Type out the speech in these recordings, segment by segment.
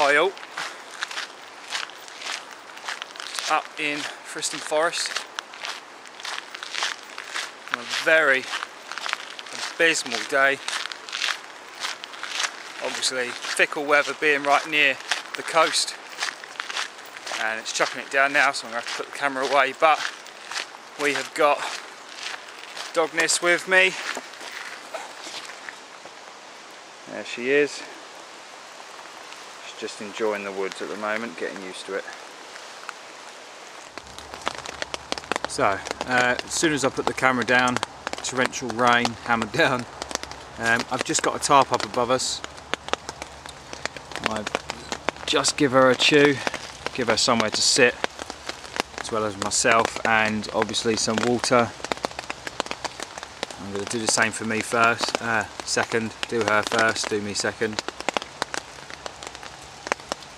Hi all, up in Friston Forest on a very abysmal day. Obviously fickle weather being right near the coast, and it's chucking it down now, so I'm going to have to put the camera away, but we have got Dogness with me. There she is. She's just enjoying the woods at the moment, getting used to it. So, as soon as I put the camera down, torrential rain hammered down. I've just got a tarp up above us. I just give her a chew, give her somewhere to sit, as well as myself, and obviously some water. I'm going to do the same for me first, second, do her first, do me second.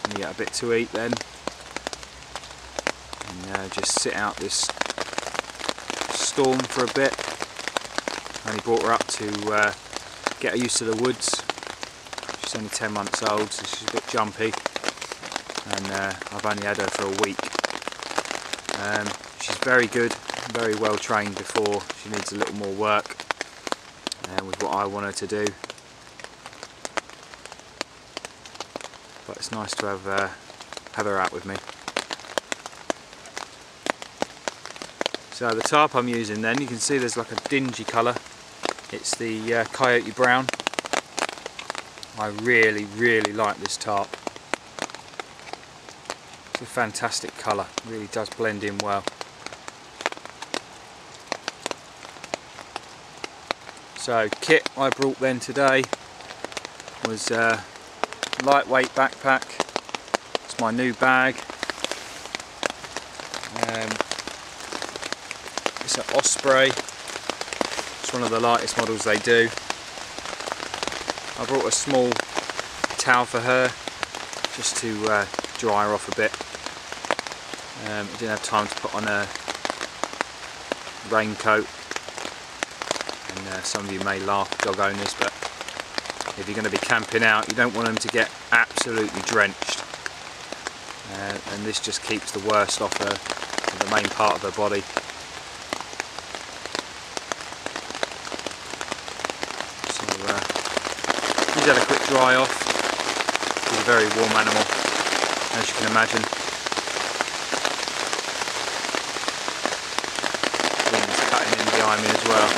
And get a bit to eat then. And just sit out this storm for a bit. Only brought her up to get her used to the woods. She's only 10 months old, so she's a bit jumpy. And I've only had her for a week. She's very good, very well trained before. She needs a little more work with what I want her to do. But it's nice to have her out with me. So the tarp I'm using then, you can see there's like a dingy colour. It's the coyote brown. I really like this tarp. It's a fantastic colour, really does blend in well. So kit I brought then today was a lightweight backpack. It's my new bag. It's an Osprey. It's one of the lightest models they do. I brought a small towel for her just to dry her off a bit. I didn't have time to put on a raincoat, and some of you may laugh, dog owners, but if you're going to be camping out, you don't want them to get absolutely drenched, and this just keeps the worst off her, the main part of her body. So she's had a quick dry off. She's a very warm animal, as you can imagine. Wind's cutting in behind me as well.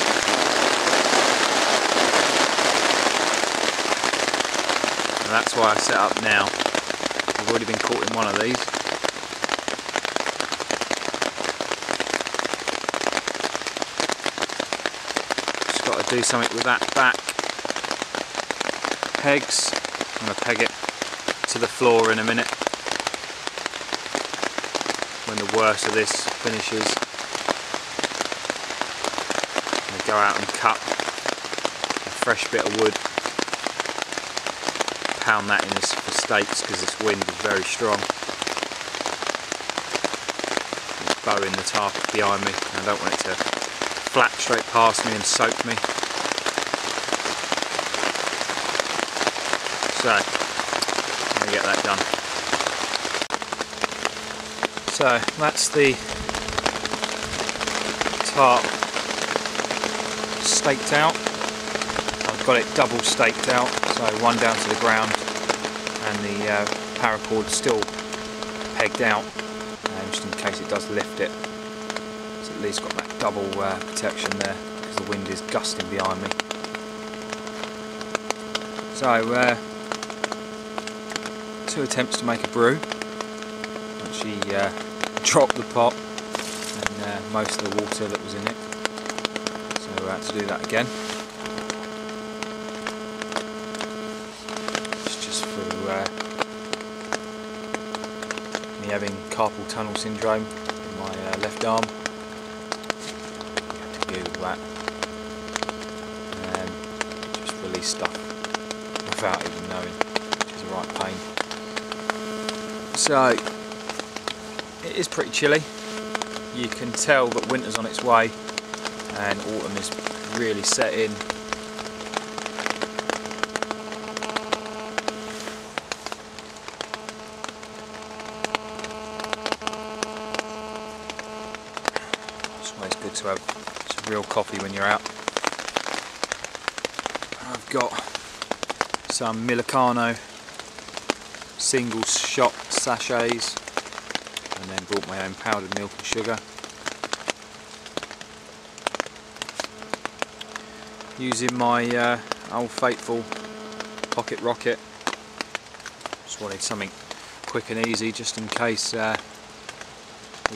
And that's why I set up now. I've already been caught in one of these. Just got to do something with that back pegs. I'm going to peg it to the floor in a minute when the worst of this finishes. I'm going to go out and cut a fresh bit of wood, pound that in for stakes because this wind is very strong. There's bow in the tarp behind me, and I don't want it to flap straight past me and soak me. So, I'm going to get that done. So, that's the tarp staked out. I've got it double staked out, so one down to the ground and the paracord still pegged out, just in case it does lift it. It's at least got that double protection there because the wind is gusting behind me. So, 2 attempts to make a brew. She dropped the pot and most of the water that was in it. So to do that again. It's just for me having carpal tunnel syndrome in my left arm. I have to Google that. Just release stuff without even knowing, which is a right pain. So it is pretty chilly. You can tell that winter's on its way and autumn is really set in. to have some real coffee when you're out. I've got some Millicano single shot sachets, and then brought my own powdered milk and sugar. Using my old faithful pocket rocket. Just wanted something quick and easy, just in case the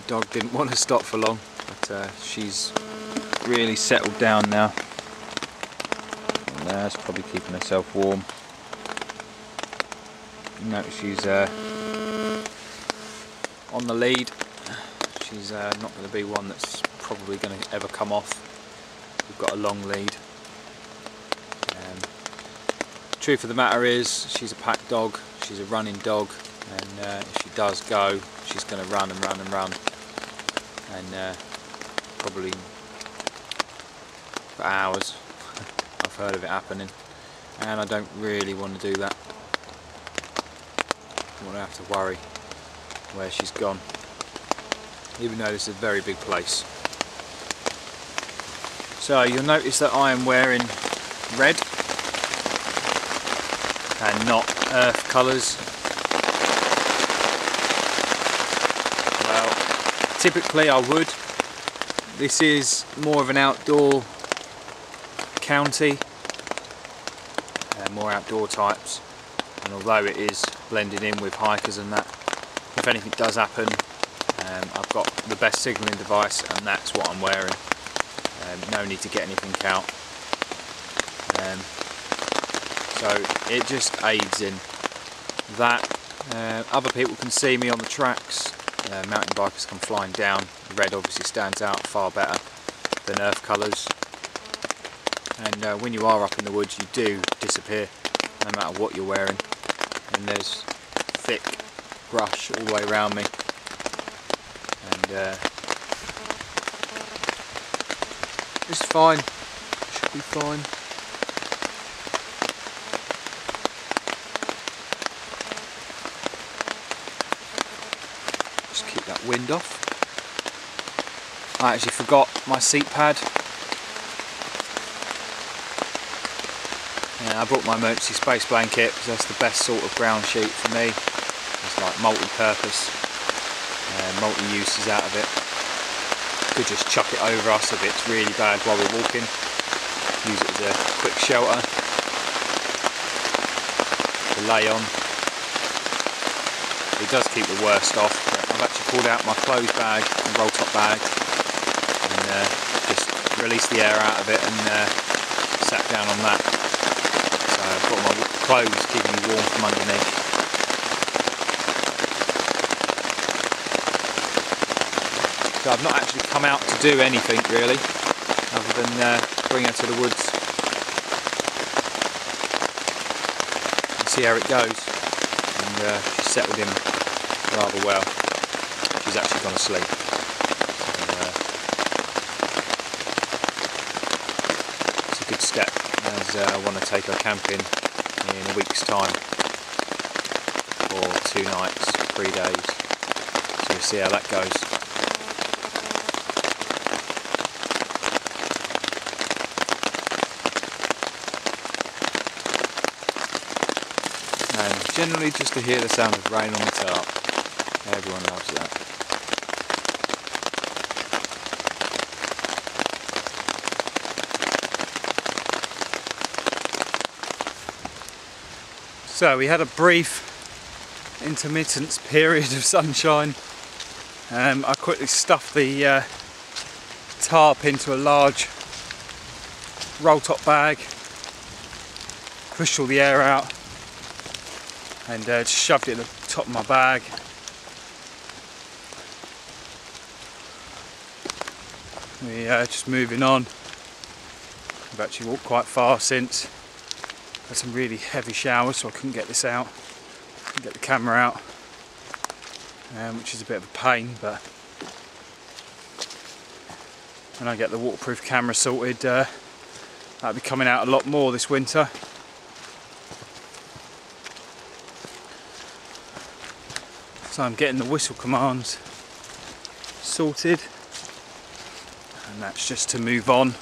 dog didn't want to stop for long. But she's really settled down now. And, she's probably keeping herself warm. Notice she's on the lead. She's not going to be one that's probably going to ever come off. We've got a long lead. Truth of the matter is, she's a pack dog, she's a running dog, and if she does go, she's going to run and run and run, and probably for hours. I've heard of it happening, and I don't really want to do that. I want to have to worry where she's gone, even though this is a very big place. So you'll notice that I am wearing red and not earth colours. Well, typically I would. This is more of an outdoor county, more outdoor types, and although it is blended in with hikers and that, if anything does happen, I've got the best signalling device, and that's what I'm wearing. No need to get anything out. So it just aids in that. Other people can see me on the tracks. Mountain bikers come flying down. Red obviously stands out far better than earth colours. And when you are up in the woods, you do disappear, no matter what you're wearing. And there's thick brush all the way around me. And it's fine. Should be fine. Just keep that wind off. I actually forgot my seat pad. I brought my emergency space blanket because that's the best sort of ground sheet for me. It's like multi-purpose, multi-uses out of it. Could just chuck it over us if it's really bad while we're walking. Use it as a quick shelter to lay on. It does keep the worst off. I've actually pulled out my clothes bag and roll top bag and just released the air out of it and sat down on that. So I've got my clothes keeping me warm from underneath. So I've not actually come out to do anything really, other than bring her to the woods and see how it goes. And she's settled in rather well. She's actually gone to sleep. It's a good step, as I want to take her camping in a week's time for 2 nights, 3 days. So we'll see how that goes. And generally just to hear the sound of rain on the tarp. Everyone loves that. So we had a brief intermittent period of sunshine. I quickly stuffed the tarp into a large roll top bag, pushed all the air out, and just shoved it at the top of my bag. We just moving on. I've actually walked quite far since. Had some really heavy showers, so I couldn't get this out. Couldn't get the camera out, which is a bit of a pain. But when I get the waterproof camera sorted, that'll be coming out a lot more this winter. So I'm getting the whistle commands sorted, and and that's just to move on.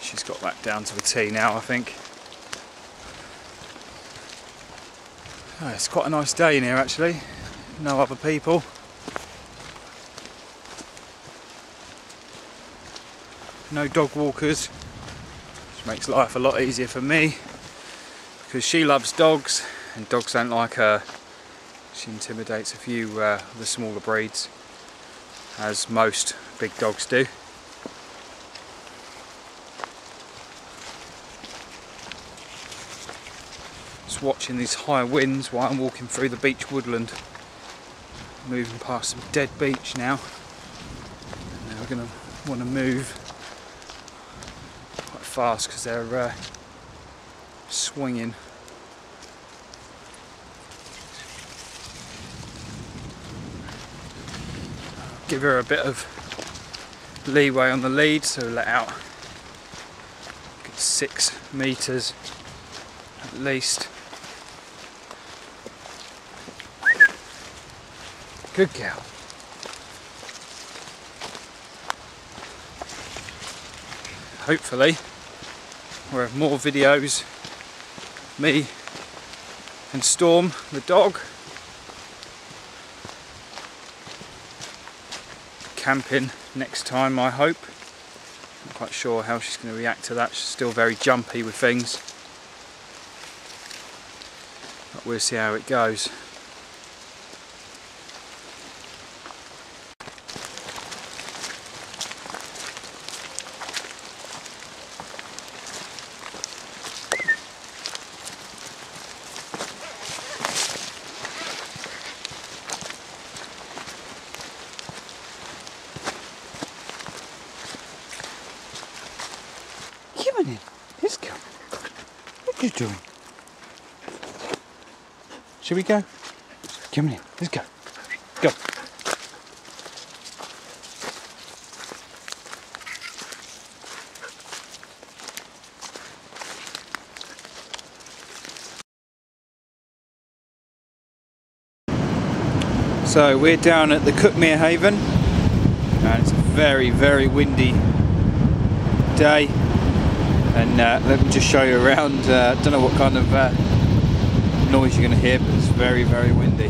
She's got that down to a T now, I think. Oh, it's quite a nice day in here actually, no other people. No dog walkers, which makes life a lot easier for me because she loves dogs and dogs don't like her. She intimidates a few of the smaller breeds, as most big dogs do. Just watching these high winds while I'm walking through the beach woodland. Moving past some dead beech now. And now we're going to want to move quite fast because they're swinging. Give her a bit of leeway on the lead, so let out a good 6 meters at least. Good girl. Hopefully we'll have more videos of me and Storm the dog camping next time, I hope. Not quite sure how she's going to react to that. She's still very jumpy with things, but we'll see how it goes. Come on in, let's go. What are you doing? Shall we go? Come on in, let's go. Go. So we're down at the Cuckmere Haven and it's a very, very windy day. And let me just show you around. Don't know what kind of noise you're going to hear, but it's very, very windy.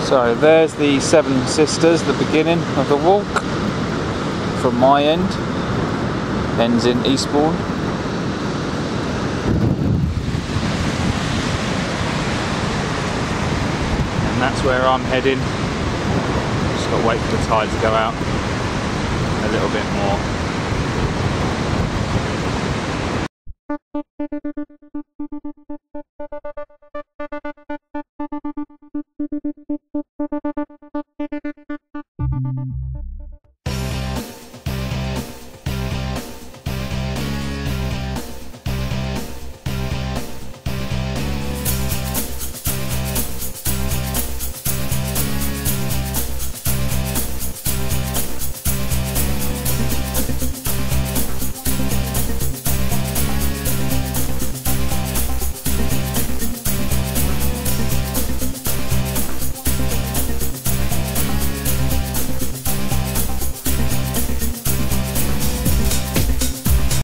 So there's the Seven Sisters, the beginning of the walk from my end. Ends in Eastbourne. And that's where I'm heading. Just got to wait for the tide to go out a little bit more.